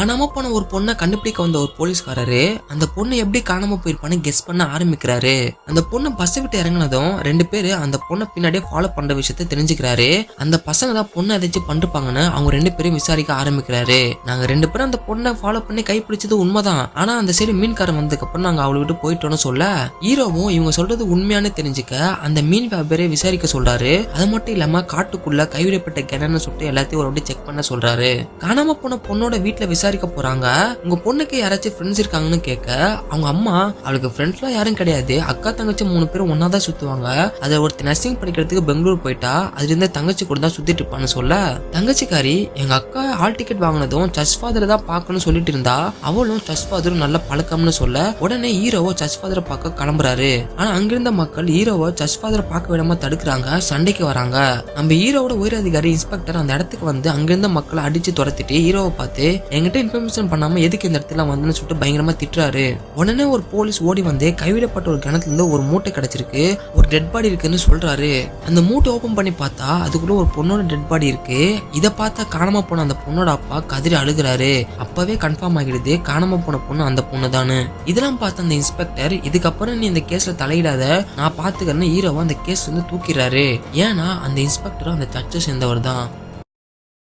காணாம போன ஒரு பொண்ணை கண்டுபிடிக்க வந்த ஒரு போலீஸ்காரரு அந்த பொண்ணு எப்படி காணாம போயிருப்பான்னு கெஸ் பண்ண ஆரம்பிக்கிறாரு. அந்த பொண்ணு பஸ் விட்டு இறங்கினதும் 2 பேரு அந்த பொண்ணை பின்னாடியே ஃபாலோ பண்ற விஷயத்த தெரிஞ்சுக்கிறாரு. அந்த பசங்க தான் பொண்ணு எதாச்சும் பண்ணிருப்பாங்கன்னு அவங்க 2 பேரும் விசாரிக்க ஆரம்பிக்கிறாரு. நாங்க 2 பேரும் அந்த பொண்ணை ஃபாலோ பண்ணி கைப்பிடிச்சது உண்மைதான், ஆனா அந்த சைடு மீன்காரன் வந்ததுக்கு அப்புறம் நாங்க அவளை விட்டு போயிட்டோம்னு சொல்ல, ஹீரோவும் இவங்க சொல்றது உண்மையானு தெரிஞ்சுக்க அந்த மீன் வியாபாரியை விசாரிக்க சொல்றாரு. அது மட்டும் இல்லாம காட்டுக்குள்ள கைவிடப்பட்ட கிணறு சொல்லிட்டு எல்லாத்தையும் ஒரு செக் பண்ண சொல்றாரு. காணாம போன பொண்ணோட வீட்டுல விசாரிக்க போறாங்க. உங்க பொண்ணுக்கு யாராச்சும் ஃப்ரெண்ட்ஸ் இருக்காங்கன்னு கேட்க, அவங்க அம்மா அவளுக்கு ஃப்ரெண்ட்ஸ்லாம் யாரும் கிடையாது, அக்கா தங்கச்சி 3 பேரும் ஒன்னா தான் சுத்துவாங்க, அதை ஒருத்தர் நர்சிங் படிக்கிறதுக்கு பெங்களூர் போயிட்டா, அதுல இருந்த தங்கச்சி கூட தான் சுத்திட்டு இருப்பான்னு சொல்ல, தங்கச்சிக்காரி எங்க அக்கா ஹால் டிக்கெட் வாங்கினதும் சர்ச் ஃபாதரை தான் பார்க்கணும்னு சொல்லிட்டு இருந்தா, அவளும் சர்ச் ஃபாதரும் நல்ல பழக்கம்னு சொல்ல, உடனே ஹீரோவை சர்ச் ஃபாதரை பார்க்க கிளம்புறாரு. ஆனா அங்கிருந்த மக்கள் ஹீரோவை சர்ச் ஃபாதரை பார்க்க விடாம தடுக்கிறாங்க, சண்டைக்கு வராங்க. நம்ம ஹீரோவோட உயர் அதிகாரி இன்ஸ்பெக்டர் அந்த இடத்துக்கு வந்து அங்கிருந்த மக்களை அடிச்சு துரத்திட்டு ஹீரோவை பார்த்து என்கிட்ட இன்ஃபர்மேஷன் பண்ணாம எதுக்கு இந்த இடத்துல வந்து சொல்லிட்டு பயங்கரமா திட்டுறாரு. உடனே ஒரு போலீஸ் ஓடி வந்து கைவிடப்பட்ட ஒரு கிணத்துல இருந்து ஒரு மூட்டை கிடைச்சிருக்கு, ஒரு டெட் பாடி இருக்குன்னு சொல்றாரு. அந்த மூட்டை ஓபன் பண்ணி பார்த்தா அதுக்குள்ள ஒரு பொண்ணோட டெட் பாடி இருக்கு. இதை பார்த்தா காணாம போன அந்த பொண்ணோட அப்பா கதறி அழுகுறாரு. அப்பவே கன்ஃபார்ம் ஆகிடுது காணாம போன பொண்ணு அந்த பொண்ணு தானு. இதெல்லாம் பார்த்த அந்த இன்ஸ்பெக்டர், இதுக்கப்புறம் நீ இந்த கேஸ்ல தலையிடாத, நான் பாத்துக்கிறேன்னு ஹீரோவை அந்த கேஸ் வந்து தூக்கிறாரு. ஏன்னா அந்த இன்ஸ்பெக்டரும் அந்த சர்ச்சை சேர்ந்தவர் தான்.